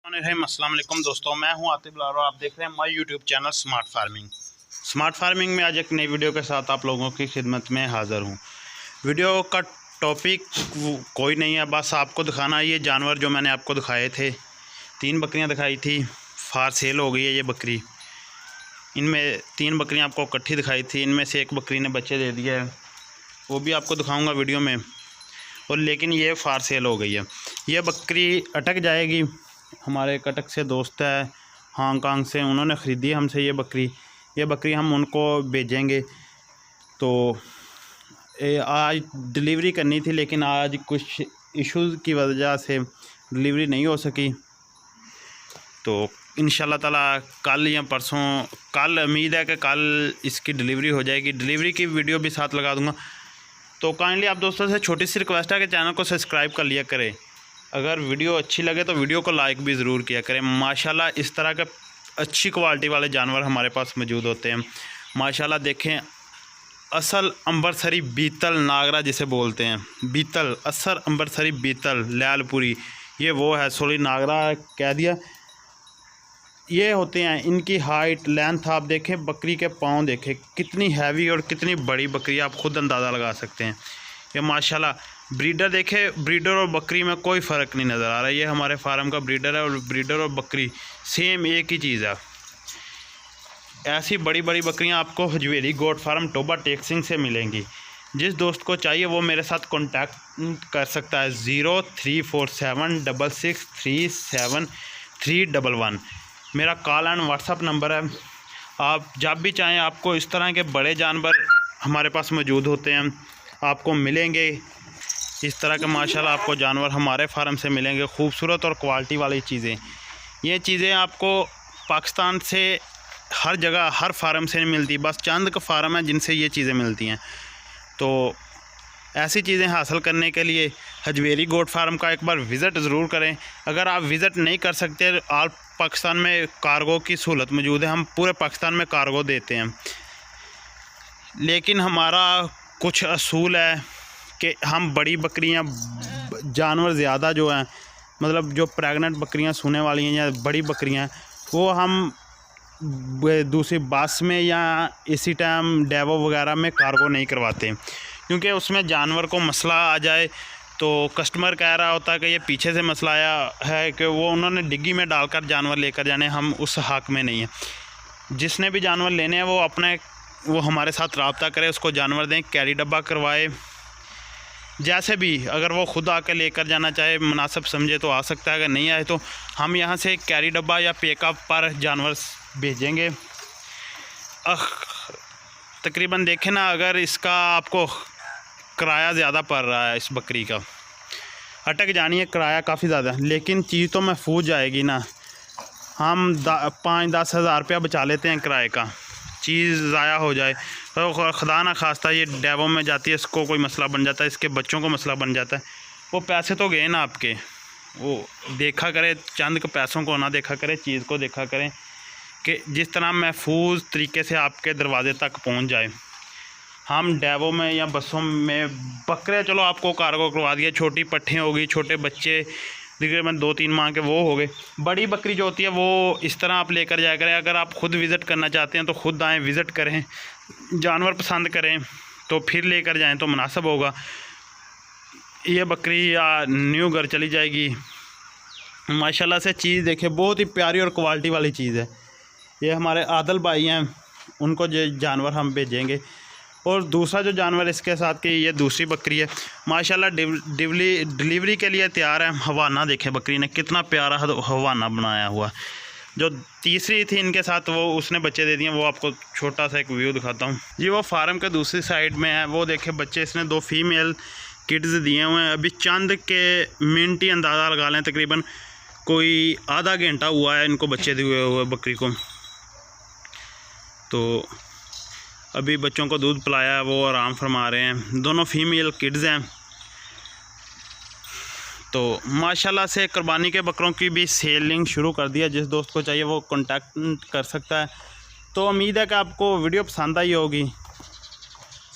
अस्सलाम वालेकुम दोस्तों, मैं हूं आतिफ लारो। आप देख रहे हैं my YouTube channel smart farming. Smart farming में आज एक नई वीडियो के साथ आप लोगों की खिदमत में हाज़िर हूं। वीडियो का टॉपिक कोई नहीं है, बस आपको दिखाना ये जानवर जो मैंने आपको दिखाए थे। 3 बकरियां दिखाई थी, फार सेल हो गई है ये बकरी। इनमें 3 बकरियाँ आपको इकट्ठी दिखाई थी, इनमें से एक बकरी ने बच्चे दे दिया है, वो भी आपको दिखाऊँगा वीडियो में। और लेकिन ये फार सेल हो गई है। ये बकरी अटक जाएगी। हमारे कटक से दोस्त है हांगकांग से, उन्होंने ख़रीदी हमसे ये बकरी हम उनको भेजेंगे। तो आज डिलीवरी करनी थी, लेकिन आज कुछ इश्यूज़ की वजह से डिलीवरी नहीं हो सकी। तो इंशाल्लाह ताला कल या परसों, कल उम्मीद है कि कल इसकी डिलीवरी हो जाएगी। डिलीवरी की वीडियो भी साथ लगा दूँगा। तो काइंडली आप दोस्तों से छोटी सी रिक्वेस्ट है कि चैनल को सब्सक्राइब कर लिया करें। अगर वीडियो अच्छी लगे तो वीडियो को लाइक भी ज़रूर किया करें। माशाल्लाह इस तरह के अच्छी क्वालिटी वाले जानवर हमारे पास मौजूद होते हैं। माशाल्लाह देखें, असल अंबरसरी बीतल नागरा जिसे बोलते हैं, बीतल असर अंबरसरी बीतल लैलपुरी, ये वो है। सॉरी नागरा कह दिया। ये होते हैं, इनकी हाइट लेंथ आप देखें, बकरी के पाँव देखें कितनी हैवी और कितनी बड़ी बकरी, आप ख़ुद अंदाज़ा लगा सकते हैं। ये माशाल्लाह ब्रीडर देखें, ब्रीडर और बकरी में कोई फ़र्क नहीं नज़र आ रहा। ये हमारे फार्म का ब्रीडर है और ब्रीडर और बकरी सेम एक ही चीज़ है। ऐसी बड़ी बड़ी बकरियां आपको हजवेरी गोट फार्म टोबा टेक्सिंग से मिलेंगी। जिस दोस्त को चाहिए वो मेरे साथ कांटेक्ट कर सकता है। 0347663731 मेरा कॉल एंड व्हाट्सअप नंबर है। आप जब भी चाहें, आपको इस तरह के बड़े जानवर हमारे पास मौजूद होते हैं, आपको मिलेंगे। इस तरह के माशाल्लाह आपको जानवर हमारे फार्म से मिलेंगे, खूबसूरत और क्वालिटी वाली चीज़ें। ये चीज़ें आपको पाकिस्तान से हर जगह हर फार्म से नहीं मिलती, बस चंद का फार्म है जिनसे ये चीज़ें मिलती हैं। तो ऐसी चीज़ें हासिल करने के लिए हजवेरी गोट फार्म का एक बार विज़िट ज़रूर करें। अगर आप विज़िट नहीं कर सकते, ऑल पाकिस्तान में कार्गो की सहूलत मौजूद है, हम पूरे पाकिस्तान में कार्गो देते हैं। लेकिन हमारा कुछ असूल है कि हम बड़ी बकरियां, जानवर ज़्यादा जो हैं, मतलब जो प्रेग्नेंट बकरियां सोने वाली हैं या बड़ी बकरियां, वो हम दूसरी बस में या इसी टाइम डेवो वगैरह में कार्गो नहीं करवाते, क्योंकि उसमें जानवर को मसला आ जाए तो कस्टमर कह रहा होता है कि ये पीछे से मसला आया है कि वो उन्होंने डिग्गी में डालकर जानवर लेकर जाने, हम उस हक़ में नहीं हैं। जिसने भी जानवर लेने हैं वो हमारे साथ रब्ता करे, उसको जानवर दें, कैरी डब्बा करवाए। जैसे भी अगर वो खुद आकर लेकर जाना चाहे, मुनासिब समझे तो आ सकता है, अगर नहीं आए तो हम यहाँ से कैरी डब्बा या पिकअप पर जानवर भेजेंगे। तकरीबन देखें ना, अगर इसका आपको किराया ज़्यादा पड़ रहा है, इस बकरी का अटक जानी है, किराया काफ़ी ज़्यादा, लेकिन चीज़ तो महफूज जाएगी ना। हम 5-10 हज़ार रुपया बचा लेते हैं किराए का, चीज़ ज़ाया हो जाए तो खुदा ना खास्ता ये डेवो में जाती है, इसको कोई मसला बन जाता है, इसके बच्चों को मसला बन जाता है। वो पैसे तो गए ना आपके, वो देखा करे, चंद के पैसों को ना देखा करे, चीज़ को देखा करें कि जिस तरह महफूज तरीके से आपके दरवाजे तक पहुंच जाए। हम डेवो में या बसों में बकरे, चलो आपको कार्गो करवा दिया, छोटी पट्ठियाँ हो गई, छोटे बच्चे तकरीबन 2-3 माह के वो हो गए। बड़ी बकरी जो होती है वो इस तरह आप लेकर जाया करें। अगर आप ख़ुद विज़िट करना चाहते हैं तो ख़ुद आएँ, विज़िट करें, जानवर पसंद करें तो फिर लेकर जाएं तो मुनासिब होगा। ये बकरी या न्यू घर चली जाएगी। माशाल्लाह से चीज़ देखें, बहुत ही प्यारी और क्वालिटी वाली चीज़ है। ये हमारे आदल भाई हैं, उनको जो जानवर हम भेजेंगे। और दूसरा जो जानवर इसके साथ की, ये दूसरी बकरी है, माशाल्लाह डिलीवरी के लिए तैयार है। हवाना देखें, बकरी ने कितना प्यारा हवाना बनाया हुआ। जो तीसरी थी इनके साथ, वो उसने बच्चे दे दिए, वो आपको छोटा सा एक व्यू दिखाता हूँ जी। वो फार्म के दूसरी साइड में है, वो देखें बच्चे, इसने 2 फीमेल किड्स दिए हुए हैं। अभी चंद के मिनट ही अंदाज़ा लगा लें, तकरीबन कोई आधा घंटा हुआ है इनको बच्चे दिए हुए बकरी को। तो अभी बच्चों को दूध पिलाया है, वो आराम फरमा रहे हैं। दोनों फीमेल किड्स हैं। तो माशाल्लाह से कुर्बानी के बकरों की भी सेलिंग शुरू कर दिया। जिस दोस्त को चाहिए वो कांटेक्ट कर सकता है। तो उम्मीद है कि आपको वीडियो पसंद आई होगी।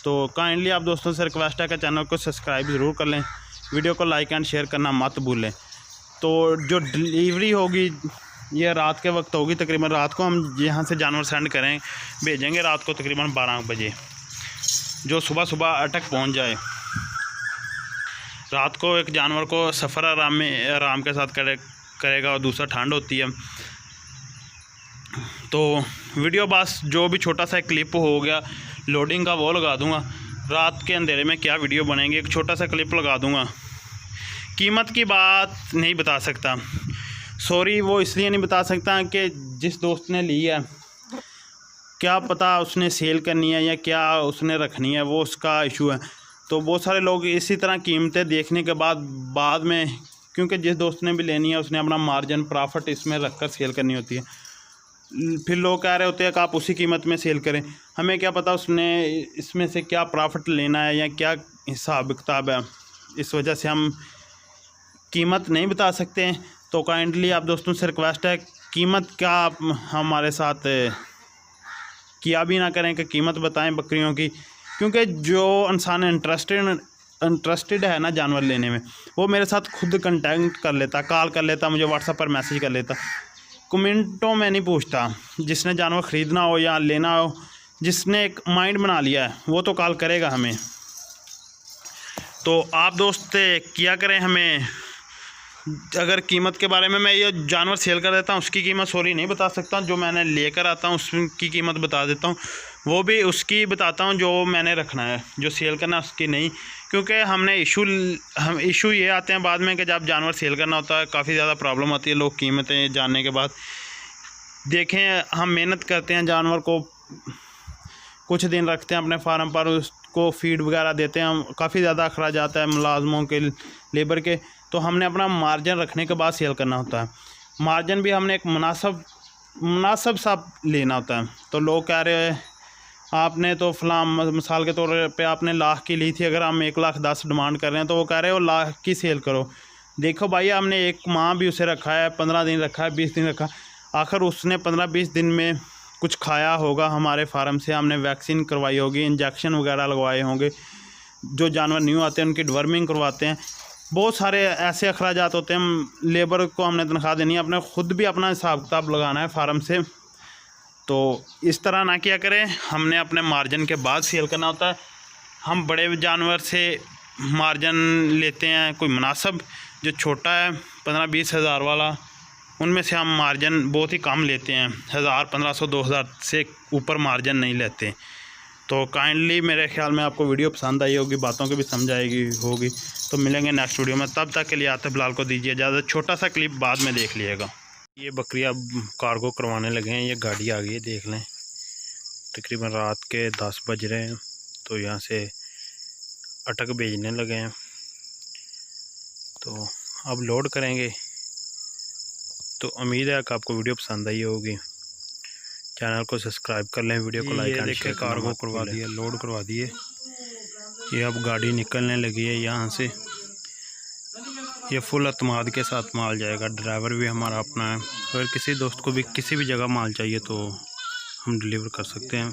तो काइंडली आप दोस्तों से रिक्वेस्ट है कि चैनल को सब्सक्राइब ज़रूर कर लें, वीडियो को लाइक एंड शेयर करना मत भूलें। तो जो डिलीवरी होगी ये रात के वक्त होगी, तकरीबन रात को हम यहाँ से जानवर सेंड करें भेजेंगे रात को तकरीबन 12 बजे, जो सुबह सुबह अटक पहुँच जाए। रात को एक जानवर को सफ़र आराम के साथ करेगा और दूसरा ठंड होती है। तो वीडियो बस जो भी छोटा सा क्लिप हो गया लोडिंग का वो लगा दूंगा। रात के अंधेरे में क्या वीडियो बनेंगे, एक छोटा सा क्लिप लगा दूंगा। कीमत की बात नहीं बता सकता, सॉरी, वो इसलिए नहीं बता सकता कि जिस दोस्त ने ली है क्या पता उसने सेल करनी है या क्या उसने रखनी है, वो उसका इशू है। तो बहुत सारे लोग इसी तरह कीमतें देखने के बाद में, क्योंकि जिस दोस्त ने भी लेनी है उसने अपना मार्जिन प्रॉफिट इसमें रखकर सेल करनी होती है, फिर लोग कह रहे होते हैं कि आप उसी कीमत में सेल करें। हमें क्या पता उसने इसमें से क्या प्रॉफिट लेना है या क्या हिसाब किताब है, इस वजह से हम कीमत नहीं बता सकते हैं। तो काइंडली आप दोस्तों से रिक्वेस्ट है, कीमत का आप हमारे साथ किया भी ना करें कि कीमत बताएं बकरियों की, क्योंकि जो इंसान इंटरेस्टेड है ना जानवर लेने में, वो मेरे साथ खुद कांटेक्ट कर लेता, कॉल कर लेता, मुझे व्हाट्सएप पर मैसेज कर लेता, कमेंटों में नहीं पूछता। जिसने जानवर ख़रीदना हो या लेना हो, जिसने एक माइंड बना लिया है वो तो कॉल करेगा हमें। तो आप दोस्त किया करें हमें, अगर कीमत के बारे में मैं ये जानवर सेल कर देता हूँ उसकी कीमत सॉरी नहीं बता सकता, जो मैंने लेकर आता हूँ उसकी कीमत बता देता हूँ, वो भी उसकी बताता हूँ जो मैंने रखना है, जो सेल करना है उसकी नहीं। क्योंकि हम इशू ये आते हैं बाद में कि जब जानवर सेल करना होता है काफ़ी ज़्यादा प्रॉब्लम आती है। लोग कीमतें जानने के बाद, देखें हम मेहनत करते हैं, जानवर को कुछ दिन रखते हैं अपने फार्म पर, उसको फीड वगैरह देते हैं, हम काफ़ी ज़्यादा अखराज आता है मुलाजमों के, लेबर के, तो हमने अपना मार्जिन रखने के बाद सेल करना होता है। मार्जिन भी हमने एक मुनासब सा लेना होता है। तो लोग कह रहे हैं आपने तो फलां मिसाल के तौर पे आपने लाख की ली थी, अगर हम 1,10,000 डिमांड कर रहे हैं तो वो कह रहे हो लाख की सेल करो। देखो भाई, हमने 1 माह भी उसे रखा है, 15 दिन रखा है, 20 दिन रखा, आखिर उसने 15-20 दिन में कुछ खाया होगा हमारे फार्म से, हमने वैक्सीन करवाई होगी, इंजेक्शन वगैरह लगवाए होंगे, जो जानवर न्यू आते हैं उनकी डिवर्मिंग करवाते हैं, बहुत सारे ऐसे अखराजात होते हैं। लेबर को हमने तनख्वाह देनी है, अपने खुद भी अपना हिसाब किताब लगाना है फार्म से। तो इस तरह ना किया करें, हमने अपने मार्जिन के बाद सेल करना होता है। हम बड़े जानवर से मार्जिन लेते हैं कोई मुनासिब, जो छोटा है 15-20 हज़ार वाला, उनमें से हम मार्जिन बहुत ही कम लेते हैं, 1000, 1500, 2000 से ऊपर मार्जिन नहीं लेते। तो काइंडली मेरे ख्याल में आपको वीडियो पसंद आई होगी, बातों की भी समझ आएगी होगी। तो मिलेंगे नेक्स्ट वीडियो में, तब तक के लिए आते बिलाल को दीजिए इजाज़त। छोटा सा क्लिप बाद में देख लीजिएगा। ये बकरी अब कार्गो करवाने लगे हैं, ये गाड़ी आ गई है, देख लें। तकरीबन रात के 10 बज रहे हैं, तो यहाँ से अटक भेजने लगे हैं, तो अब लोड करेंगे। तो उम्मीद है कि आपको वीडियो पसंद आई होगी। चैनल को सब्सक्राइब कर लें, वीडियो को लाइक एंड शेयर। कार्गो करवा दिया, लोड करवा दिए, ये अब गाड़ी निकलने लगी है यहाँ से। ये फुल अतमाद के साथ माल जाएगा, ड्राइवर भी हमारा अपना है। अगर किसी दोस्त को भी किसी भी जगह माल चाहिए तो हम डिलीवर कर सकते हैं।